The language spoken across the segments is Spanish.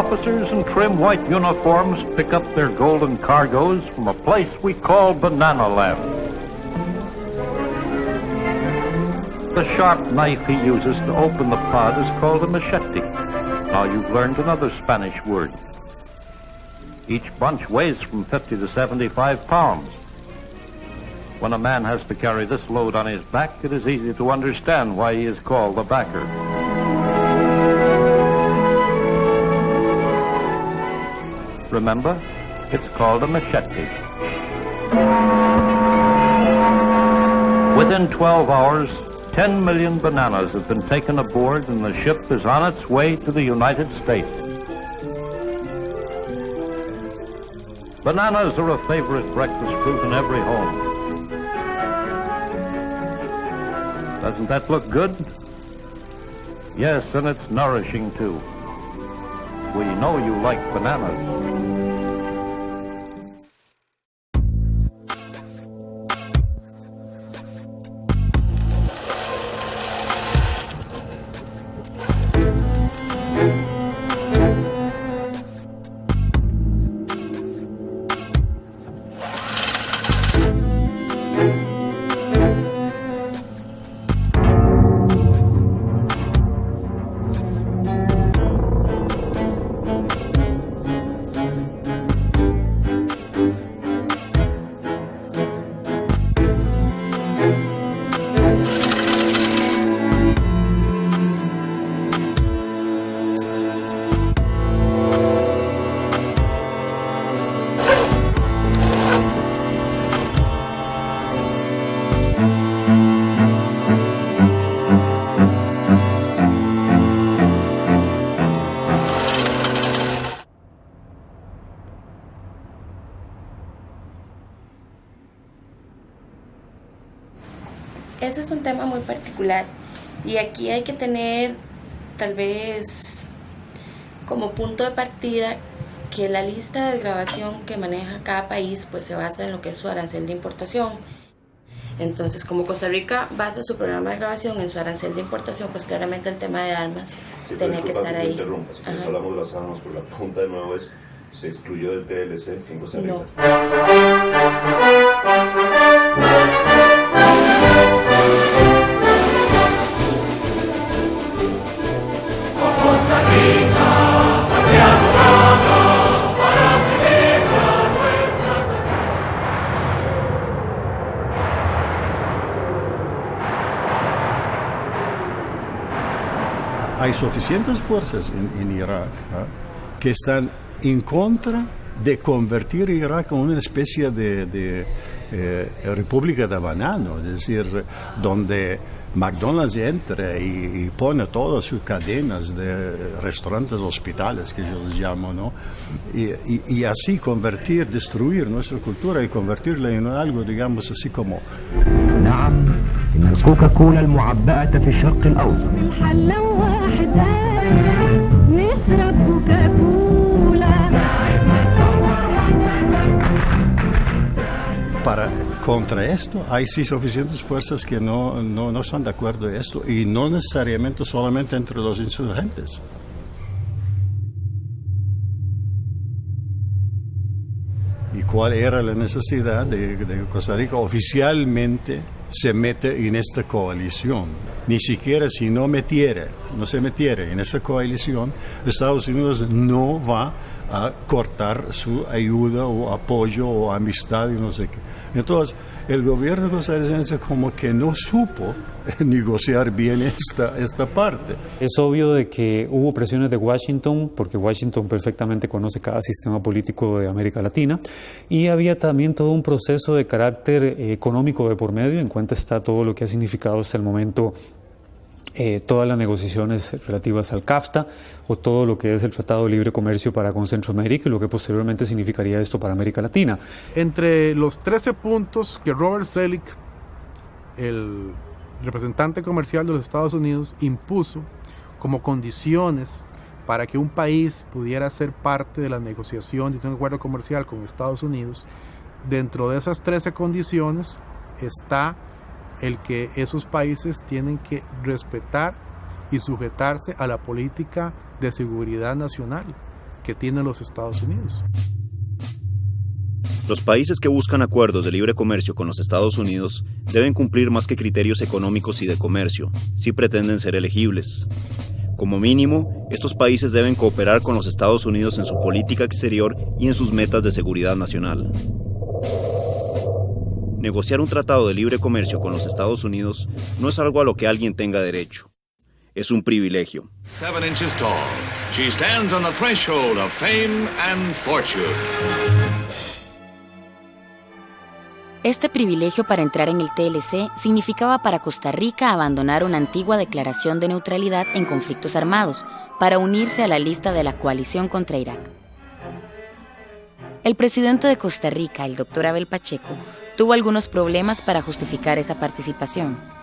officers in trim white uniforms pick up their golden cargoes from a place we call Banana Land. The sharp knife he uses to open the pod is called a machete. Now you've learned another Spanish word. Each bunch weighs from 50 to 75 pounds. When a man has to carry this load on his back, it is easy to understand why he is called a backer. Remember, it's called a machete. Within 12 hours, 10 million bananas have been taken aboard and the ship is on its way to the United States. Bananas are a favorite breakfast fruit in every home. Doesn't that look good? Yes, and it's nourishing too. We know you like bananas. Ese es un tema muy particular y aquí hay que tener tal vez como punto de partida que la lista de desgravación que maneja cada país pues se basa en lo que es su arancel de importación. Entonces, como Costa Rica basa su programa de grabación en su arancel de importación, pues claramente el tema de armas tenía que estar ahí. Si hablamos de las armas, pero la pregunta de nuevo es, ¿se excluyó del TLC en Costa Rica? No. Hay suficientes fuerzas en Irak que están en contra de convertir Irak en una especie de república de banano, es decir, donde McDonald's entra y pone todas sus cadenas de restaurantes, hospitales, que yo les llamo, ¿no? Y así destruir nuestra cultura y convertirla en algo, digamos, así como... إن الكوكاكولا المعبأة في الشرق الأوسط الحلة واحدة نشرب كوكاكولا. Contra esto hay sí suficientes fuerzas que no están de acuerdo en esto y no necesariamente solamente entre los insurgentes. ¿Y cuál era la necesidad de Costa Rica oficialmente se mete en esta coalición? Ni siquiera si no se metiera en esa coalición, Estados Unidos no va a cortar su ayuda o apoyo o amistad y no sé qué. Entonces, el gobierno costarricense como que no supo negociar bien esta parte. Es obvio de que hubo presiones de Washington, porque Washington perfectamente conoce cada sistema político de América Latina, y había también todo un proceso de carácter económico de por medio. En cuenta está todo lo que ha significado hasta el momento todas las negociaciones relativas al CAFTA o todo lo que es el Tratado de Libre Comercio para con Centroamérica y lo que posteriormente significaría esto para América Latina. Entre los 13 puntos que Robert Zoellick, el representante comercial de los Estados Unidos, impuso como condiciones para que un país pudiera ser parte de la negociación de un acuerdo comercial con Estados Unidos, dentro de esas 13 condiciones está el que esos países tienen que respetar y sujetarse a la política de seguridad nacional que tienen los Estados Unidos. Los países que buscan acuerdos de libre comercio con los Estados Unidos deben cumplir más que criterios económicos y de comercio, si pretenden ser elegibles. Como mínimo, estos países deben cooperar con los Estados Unidos en su política exterior y en sus metas de seguridad nacional. Negociar un tratado de libre comercio con los Estados Unidos no es algo a lo que alguien tenga derecho. Es un privilegio. 7 inches tall, she stands on the threshold of fame and fortune. Este privilegio para entrar en el TLC significaba para Costa Rica abandonar una antigua declaración de neutralidad en conflictos armados para unirse a la lista de la coalición contra Irak. El presidente de Costa Rica, el doctor Abel Pacheco, tuvo algunos problemas para justificar esa participación.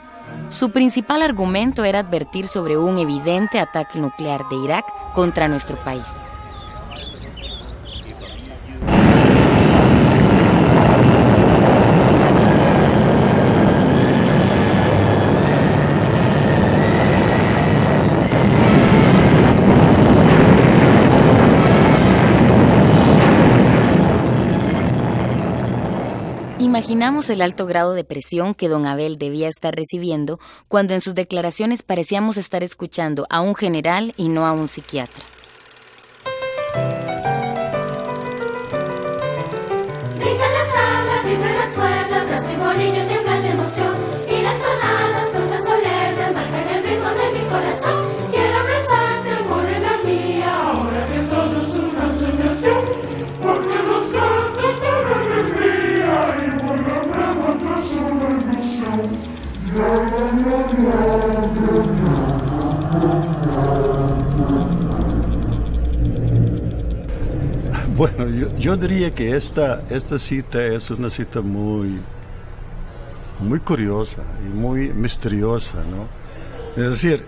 Su principal argumento era advertir sobre un evidente ataque nuclear de Irak contra nuestro país. Imaginamos el alto grado de presión que don Abel debía estar recibiendo cuando en sus declaraciones parecíamos estar escuchando a un general y no a un psiquiatra. Brincan las alas, vibran las cuerdas, brazo y bolillo tiemblan de emoción. Y las sonadas, frutas solernas, marcan el ritmo de mi corazón. Quiero abrazarte, morena mía, ahora que todo es una soñación. Porque nos canta con alegría y volvemos tras una ilusión. Bueno, yo diría que esta cita es una cita muy curiosa y muy misteriosa, ¿no? Es decir,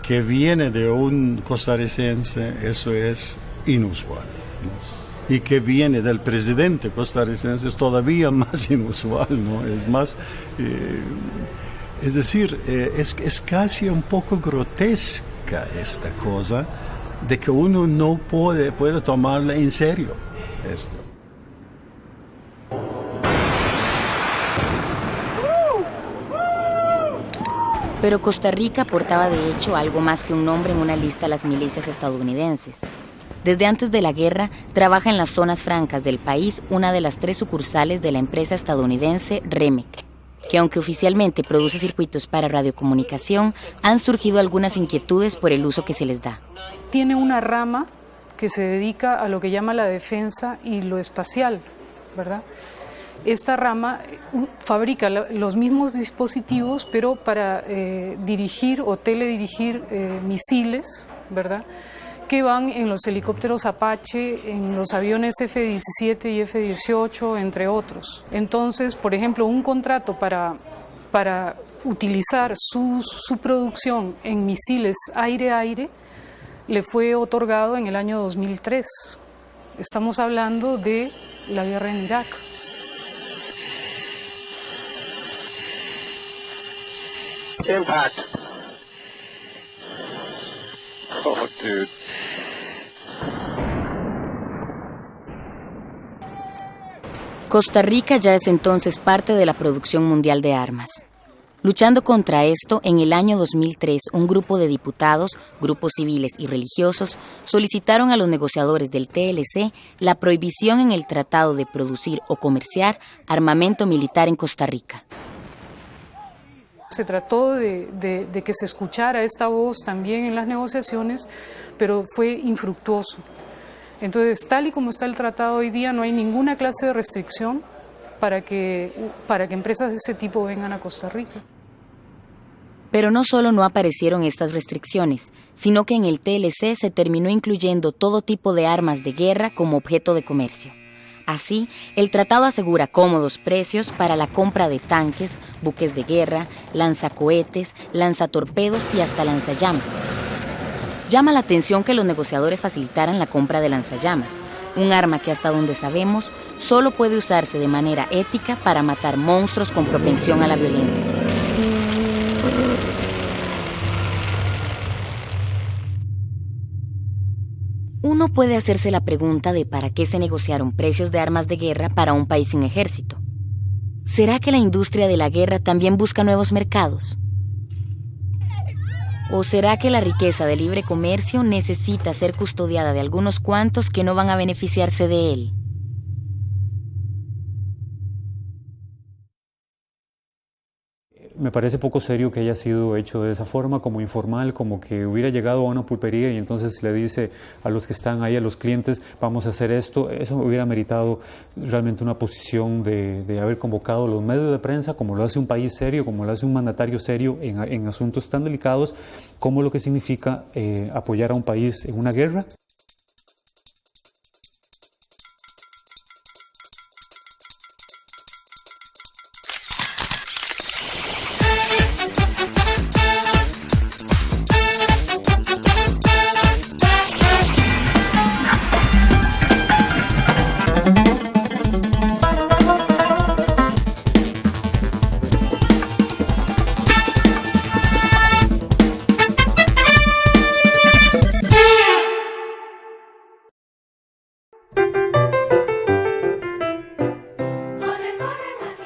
que viene de un costarricense, eso es inusual, ¿no? Y que viene del presidente costarricense es todavía más inusual, ¿no? Es más, es decir, es casi un poco grotesca esta cosa de que uno no puede tomarla en serio esto. Pero Costa Rica portaba de hecho algo más que un nombre en una lista a las milicias estadounidenses. Desde antes de la guerra, trabaja en las zonas francas del país una de las 3 sucursales de la empresa estadounidense REMEC, que aunque oficialmente produce circuitos para radiocomunicación, han surgido algunas inquietudes por el uso que se les da. Tiene una rama que se dedica a lo que llama la defensa y lo espacial, ¿verdad? Esta rama fabrica los mismos dispositivos, pero para dirigir o teledirigir misiles, ¿verdad?, que van en los helicópteros Apache, en los aviones F-17 y F-18, entre otros. Entonces, por ejemplo, un contrato para utilizar su producción en misiles aire-aire le fue otorgado en el año 2003. Estamos hablando de la guerra en Irak. Impact. Oh, dude. Costa Rica ya es entonces parte de la producción mundial de armas. Luchando contra esto, en el año 2003, un grupo de diputados, grupos civiles y religiosos solicitaron a los negociadores del TLC la prohibición en el tratado de producir o comerciar armamento militar en Costa Rica. Se trató de que se escuchara esta voz también en las negociaciones, pero fue infructuoso. Entonces, tal y como está el tratado hoy día, no hay ninguna clase de restricción para que empresas de este tipo vengan a Costa Rica. Pero no solo no aparecieron estas restricciones, sino que en el TLC se terminó incluyendo todo tipo de armas de guerra como objeto de comercio. Así, el tratado asegura cómodos precios para la compra de tanques, buques de guerra, lanzacohetes, lanzatorpedos y hasta lanzallamas. Llama la atención que los negociadores facilitaran la compra de lanzallamas, un arma que hasta donde sabemos solo puede usarse de manera ética para matar monstruos con propensión a la violencia. Uno puede hacerse la pregunta de para qué se negociaron precios de armas de guerra para un país sin ejército. ¿Será que la industria de la guerra también busca nuevos mercados? ¿O será que la riqueza del libre comercio necesita ser custodiada de algunos cuantos que no van a beneficiarse de él? Me parece poco serio que haya sido hecho de esa forma, como informal, como que hubiera llegado a una pulpería y entonces le dice a los que están ahí, a los clientes, vamos a hacer esto. Eso hubiera meritado realmente una posición de haber convocado los medios de prensa, como lo hace un país serio, como lo hace un mandatario serio en asuntos tan delicados como lo que significa apoyar a un país en una guerra.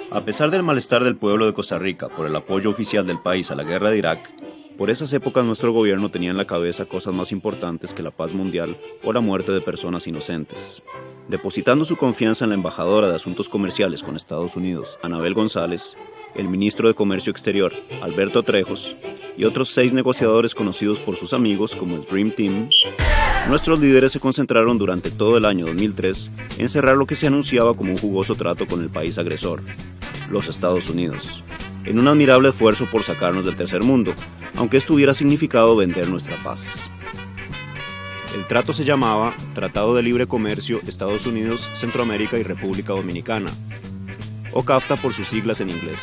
A pesar del malestar del pueblo de Costa Rica por el apoyo oficial del país a la guerra de Irak, por esas épocas nuestro gobierno tenía en la cabeza cosas más importantes que la paz mundial o la muerte de personas inocentes. Depositando su confianza en la embajadora de Asuntos Comerciales con Estados Unidos, Anabel González, el ministro de Comercio Exterior, Alberto Trejos, y otros 6 negociadores conocidos por sus amigos como el Dream Team, nuestros líderes se concentraron durante todo el año 2003 en cerrar lo que se anunciaba como un jugoso trato con el país agresor, los Estados Unidos, en un admirable esfuerzo por sacarnos del tercer mundo, aunque esto hubiera significado vender nuestra paz. El trato se llamaba Tratado de Libre Comercio Estados Unidos, Centroamérica y República Dominicana, o CAFTA por sus siglas en inglés.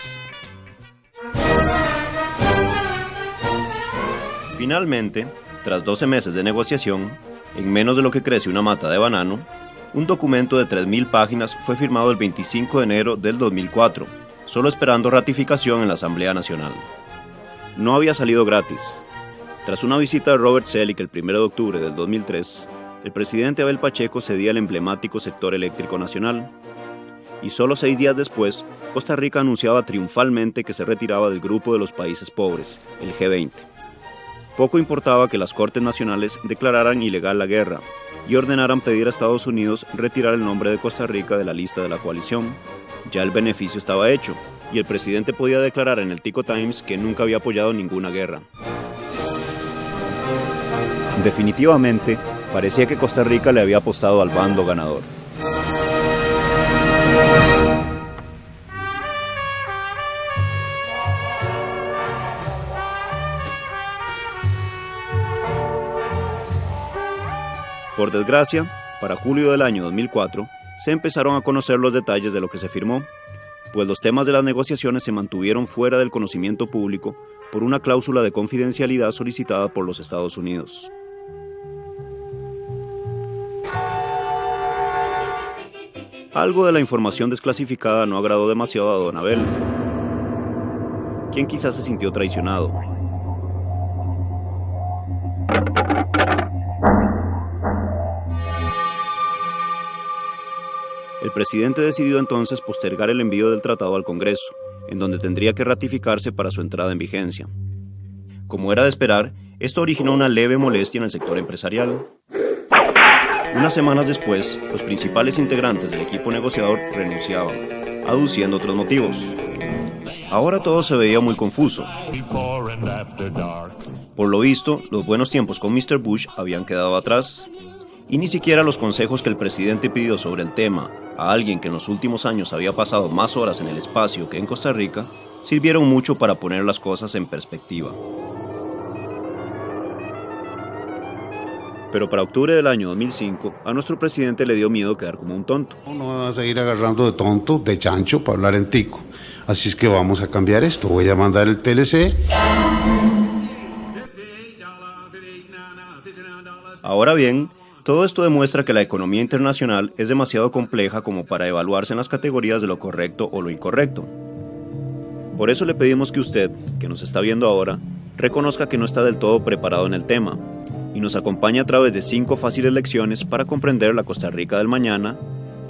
Finalmente, tras 12 meses de negociación, en menos de lo que crece una mata de banano, un documento de 3.000 páginas fue firmado el 25 de enero del 2004, solo esperando ratificación en la Asamblea Nacional. No había salido gratis. Tras una visita de Robert Selig el 1 de octubre del 2003, el presidente Abel Pacheco cedía el emblemático sector eléctrico nacional. Y solo 6 días después, Costa Rica anunciaba triunfalmente que se retiraba del grupo de los países pobres, el G20. Poco importaba que las Cortes Nacionales declararan ilegal la guerra y ordenaran pedir a Estados Unidos retirar el nombre de Costa Rica de la lista de la coalición. Ya el beneficio estaba hecho, y el presidente podía declarar en el Tico Times que nunca había apoyado ninguna guerra. Definitivamente, parecía que Costa Rica le había apostado al bando ganador. Por desgracia, para julio del año 2004, se empezaron a conocer los detalles de lo que se firmó, pues los temas de las negociaciones se mantuvieron fuera del conocimiento público por una cláusula de confidencialidad solicitada por los Estados Unidos. Algo de la información desclasificada no agradó demasiado a don Abel, quien quizás se sintió traicionado. El presidente decidió entonces postergar el envío del tratado al Congreso, en donde tendría que ratificarse para su entrada en vigencia. Como era de esperar, esto originó una leve molestia en el sector empresarial. Unas semanas después, los principales integrantes del equipo negociador renunciaban, aduciendo otros motivos. Ahora todo se veía muy confuso. Por lo visto, los buenos tiempos con Mr. Bush habían quedado atrás, y ni siquiera los consejos que el presidente pidió sobre el tema a alguien que en los últimos años había pasado más horas en el espacio que en Costa Rica, sirvieron mucho para poner las cosas en perspectiva. Pero para octubre del año 2005, a nuestro presidente le dio miedo quedar como un tonto. No me vas a ir agarrando de tonto, de chancho, para hablar en tico. Así es que vamos a cambiar esto. Voy a mandar el TLC. Ahora bien, todo esto demuestra que la economía internacional es demasiado compleja como para evaluarse en las categorías de lo correcto o lo incorrecto. Por eso le pedimos que usted, que nos está viendo ahora, reconozca que no está del todo preparado en el tema, y nos acompaña a través de 5 fáciles lecciones para comprender la Costa Rica del mañana,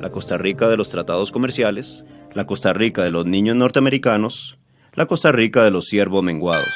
la Costa Rica de los tratados comerciales, la Costa Rica de los niños norteamericanos, la Costa Rica de los siervos menguados.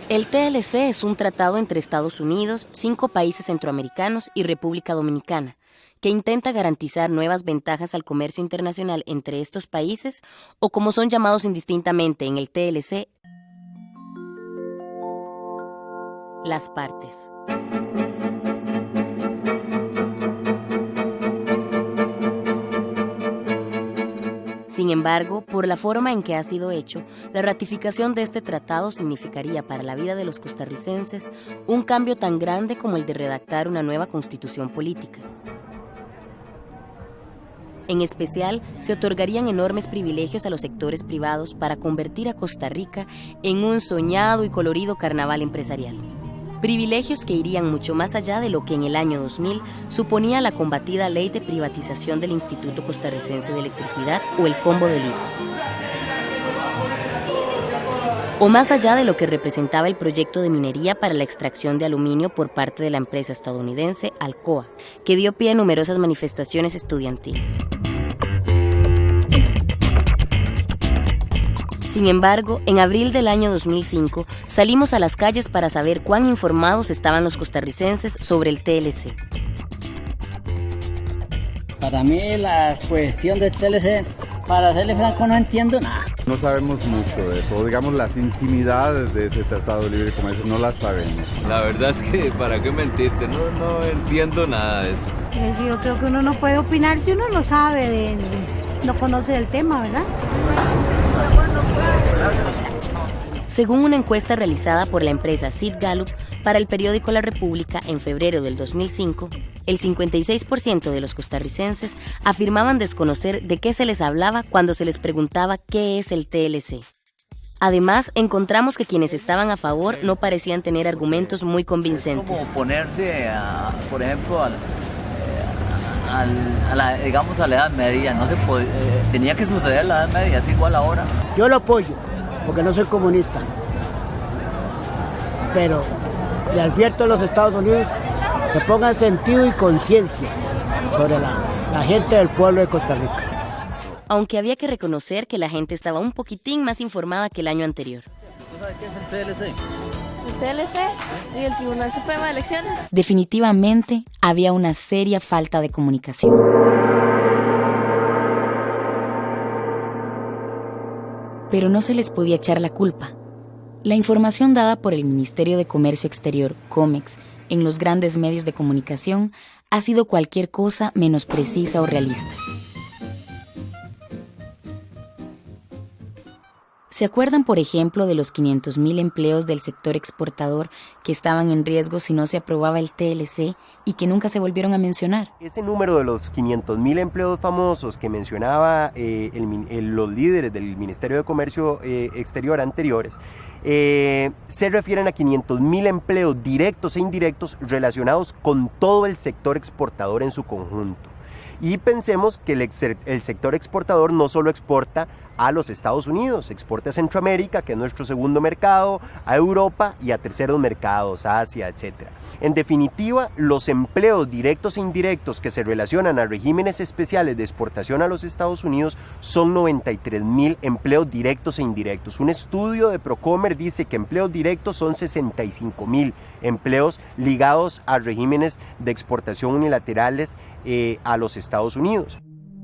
El TLC es un tratado entre Estados Unidos, 5 países centroamericanos y República Dominicana, que intenta garantizar nuevas ventajas al comercio internacional entre estos países, o como son llamados indistintamente en el TLC, las partes. Sin embargo, por la forma en que ha sido hecho, la ratificación de este tratado significaría para la vida de los costarricenses un cambio tan grande como el de redactar una nueva constitución política. En especial, se otorgarían enormes privilegios a los sectores privados para convertir a Costa Rica en un soñado y colorido carnaval empresarial. Privilegios que irían mucho más allá de lo que en el año 2000 suponía la combatida Ley de Privatización del Instituto Costarricense de Electricidad o el Combo de Lisa. O más allá de lo que representaba el proyecto de minería para la extracción de aluminio por parte de la empresa estadounidense Alcoa, que dio pie a numerosas manifestaciones estudiantiles. Sin embargo, en abril del año 2005, salimos a las calles para saber cuán informados estaban los costarricenses sobre el TLC. Para mí la cuestión del TLC, para serle franco, no entiendo nada. No sabemos mucho de eso, digamos las intimidades de ese tratado de libre comercio, no las sabemos. La verdad es que, ¿para qué mentirte? No entiendo nada de eso. Yo creo que uno no puede opinar si uno no sabe, no conoce del tema, ¿verdad? Según una encuesta realizada por la empresa Sid Gallup para el periódico La República en febrero del 2005, el 56% de los costarricenses afirmaban desconocer de qué se les hablaba cuando se les preguntaba qué es el TLC. Además, encontramos que quienes estaban a favor no parecían tener argumentos muy convincentes. Es como ponerse, por ejemplo, a la Edad Media. No se tenía que suceder la Edad Media, es igual ahora. Yo lo apoyo, porque no soy comunista. Pero le advierto a los Estados Unidos que pongan sentido y conciencia sobre la gente del pueblo de Costa Rica. Aunque había que reconocer que la gente estaba un poquitín más informada que el año anterior. ¿Tú sabes qué es el TLC? El TLC y el Tribunal Supremo de Elecciones. Definitivamente había una seria falta de comunicación. Pero no se les podía echar la culpa. La información dada por el Ministerio de Comercio Exterior, COMEX, en los grandes medios de comunicación ha sido cualquier cosa menos precisa o realista. ¿Se acuerdan, por ejemplo, de los 500,000 empleos del sector exportador que estaban en riesgo si no se aprobaba el TLC y que nunca se volvieron a mencionar? Ese número de los 500,000 empleos famosos que mencionaba los líderes del Ministerio de Comercio Exterior anteriores, se refieren a 500,000 empleos directos e indirectos relacionados con todo el sector exportador en su conjunto. Y pensemos que el sector exportador no solo exporta a los Estados Unidos, exporta a Centroamérica, que es nuestro segundo mercado, a Europa y a terceros mercados, Asia, etc. En definitiva, los empleos directos e indirectos que se relacionan a regímenes especiales de exportación a los Estados Unidos son 93,000 empleos directos e indirectos. Un estudio de Procomer dice que empleos directos son 65,000 empleos ligados a regímenes de exportación unilaterales a los Estados Unidos.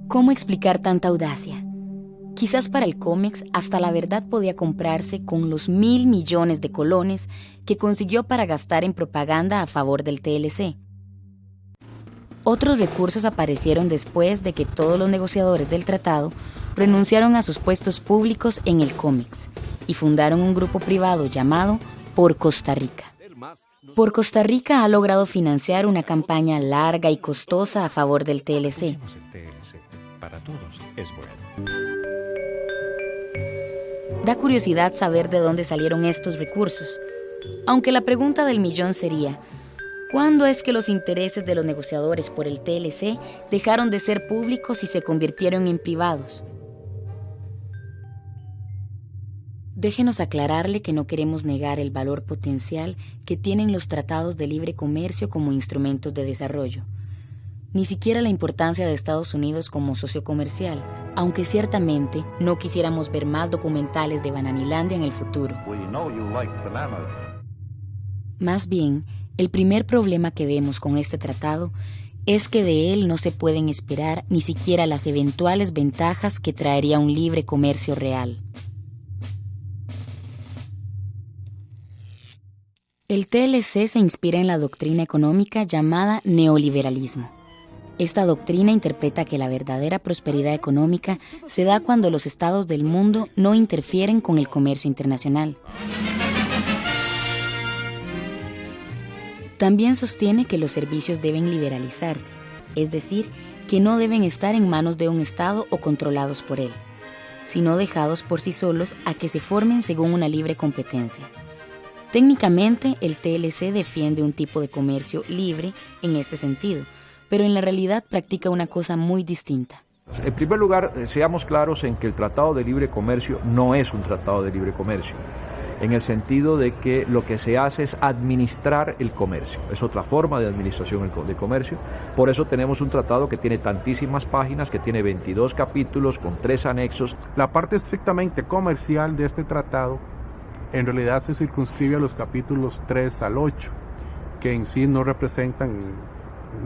¿Cómo explicar tanta audacia? Quizás para el COMEX hasta la verdad podía comprarse con los 1,000 millones de colones que consiguió para gastar en propaganda a favor del TLC. Otros recursos aparecieron después de que todos los negociadores del tratado renunciaron a sus puestos públicos en el COMEX y fundaron un grupo privado llamado Por Costa Rica. Por Costa Rica ha logrado financiar una campaña larga y costosa a favor del TLC. Para todos es bueno. Da curiosidad saber de dónde salieron estos recursos, aunque la pregunta del millón sería: ¿cuándo es que los intereses de los negociadores por el TLC dejaron de ser públicos y se convirtieron en privados? Déjenos aclararle que no queremos negar el valor potencial que tienen los tratados de libre comercio como instrumentos de desarrollo, ni siquiera la importancia de Estados Unidos como socio comercial, aunque ciertamente no quisiéramos ver más documentales de Bananilandia en el futuro. Más bien, el primer problema que vemos con este tratado es que de él no se pueden esperar ni siquiera las eventuales ventajas que traería un libre comercio real. El TLC se inspira en la doctrina económica llamada neoliberalismo. Esta doctrina interpreta que la verdadera prosperidad económica se da cuando los estados del mundo no interfieren con el comercio internacional. También sostiene que los servicios deben liberalizarse, es decir, que no deben estar en manos de un estado o controlados por él, sino dejados por sí solos a que se formen según una libre competencia. Técnicamente, el TLC defiende un tipo de comercio libre en este sentido, pero en la realidad practica una cosa muy distinta. En primer lugar, seamos claros en que el Tratado de Libre Comercio no es un tratado de libre comercio, en el sentido de que lo que se hace es administrar el comercio. Es otra forma de administración del comercio. Por eso tenemos un tratado que tiene tantísimas páginas, que tiene 22 capítulos con 3 anexos. La parte estrictamente comercial de este tratado en realidad se circunscribe a los capítulos 3 al 8, que en sí no representan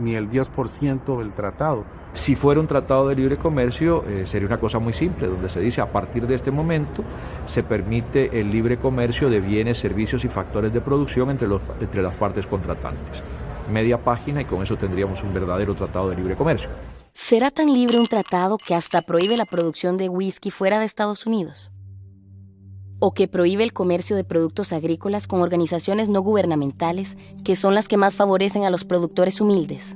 ni el 10% del tratado. Si fuera un tratado de libre comercio, sería una cosa muy simple, donde se dice: a partir de este momento se permite el libre comercio de bienes, servicios y factores de producción entre las partes contratantes. Media página y con eso tendríamos un verdadero tratado de libre comercio. ¿Será tan libre un tratado que hasta prohíbe la producción de whisky fuera de Estados Unidos? ¿O que prohíbe el comercio de productos agrícolas con organizaciones no gubernamentales que son las que más favorecen a los productores humildes?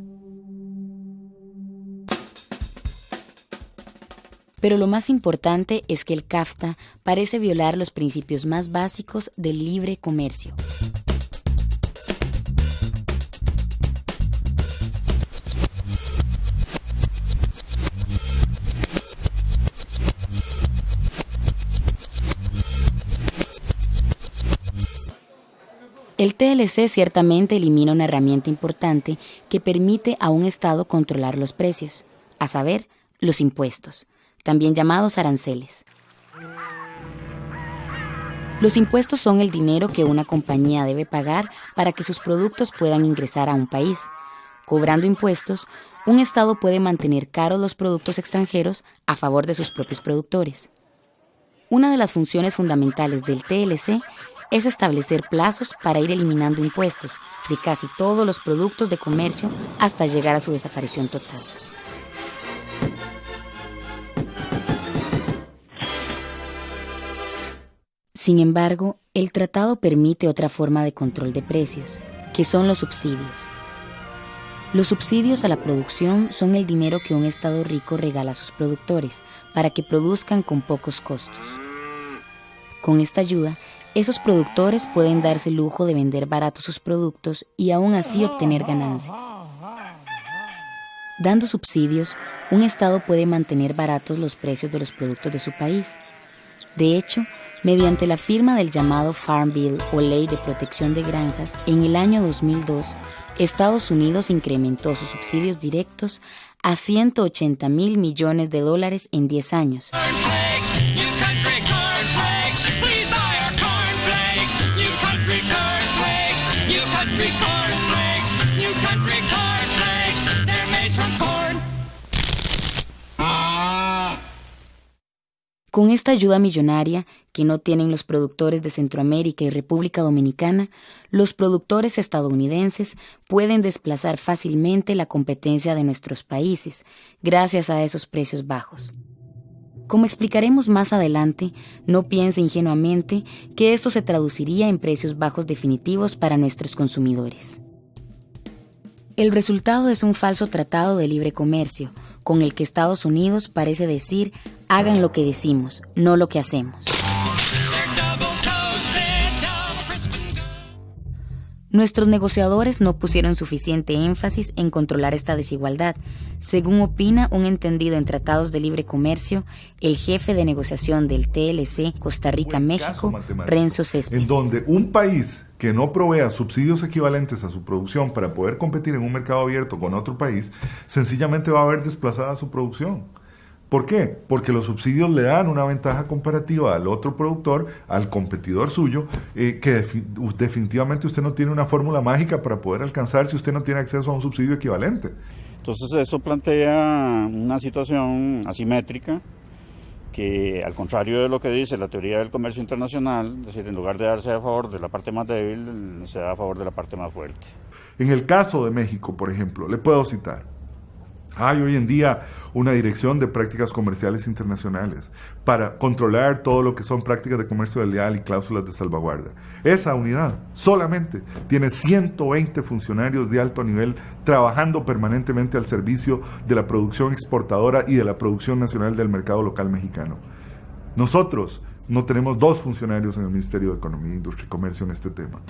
Pero lo más importante es que el CAFTA parece violar los principios más básicos del libre comercio. El TLC ciertamente elimina una herramienta importante que permite a un Estado controlar los precios, a saber, los impuestos, también llamados aranceles. Los impuestos son el dinero que una compañía debe pagar para que sus productos puedan ingresar a un país. Cobrando impuestos, un Estado puede mantener caros los productos extranjeros a favor de sus propios productores. Una de las funciones fundamentales del TLC es establecer plazos para ir eliminando impuestos de casi todos los productos de comercio hasta llegar a su desaparición total. Sin embargo, el tratado permite otra forma de control de precios, que son los subsidios. Los subsidios a la producción son el dinero que un Estado rico regala a sus productores para que produzcan con pocos costos. Con esta ayuda, esos productores pueden darse el lujo de vender baratos sus productos y aún así obtener ganancias. Dando subsidios, un Estado puede mantener baratos los precios de los productos de su país. De hecho, mediante la firma del llamado Farm Bill o Ley de Protección de Granjas, en el año 2002, Estados Unidos incrementó sus subsidios directos a $180 mil millones en 10 años. Con esta ayuda millonaria que no tienen los productores de Centroamérica y República Dominicana, los productores estadounidenses pueden desplazar fácilmente la competencia de nuestros países gracias a esos precios bajos. Como explicaremos más adelante, no piense ingenuamente que esto se traduciría en precios bajos definitivos para nuestros consumidores. El resultado es un falso tratado de libre comercio, con el que Estados Unidos parece decir: hagan lo que decimos, no lo que hacemos. Nuestros negociadores no pusieron suficiente énfasis en controlar esta desigualdad, según opina un entendido en tratados de libre comercio, el jefe de negociación del TLC Costa Rica-México, Renzo Céspedes. En donde un país que no provea subsidios equivalentes a su producción para poder competir en un mercado abierto con otro país, sencillamente va a ver desplazada su producción. ¿Por qué? Porque los subsidios le dan una ventaja comparativa al otro productor, al competidor suyo, que definitivamente usted no tiene una fórmula mágica para poder alcanzar si usted no tiene acceso a un subsidio equivalente. Entonces eso plantea una situación asimétrica que, al contrario de lo que dice la teoría del comercio internacional, es decir, en lugar de darse a favor de la parte más débil, se da a favor de la parte más fuerte. En el caso de México, por ejemplo, le puedo citar: hay hoy en día una dirección de prácticas comerciales internacionales para controlar todo lo que son prácticas de comercio desleal y cláusulas de salvaguarda. Esa unidad solamente tiene 120 funcionarios de alto nivel trabajando permanentemente al servicio de la producción exportadora y de la producción nacional del mercado local mexicano. Nosotros no tenemos 2 funcionarios en el Ministerio de Economía, Industria y Comercio en este tema.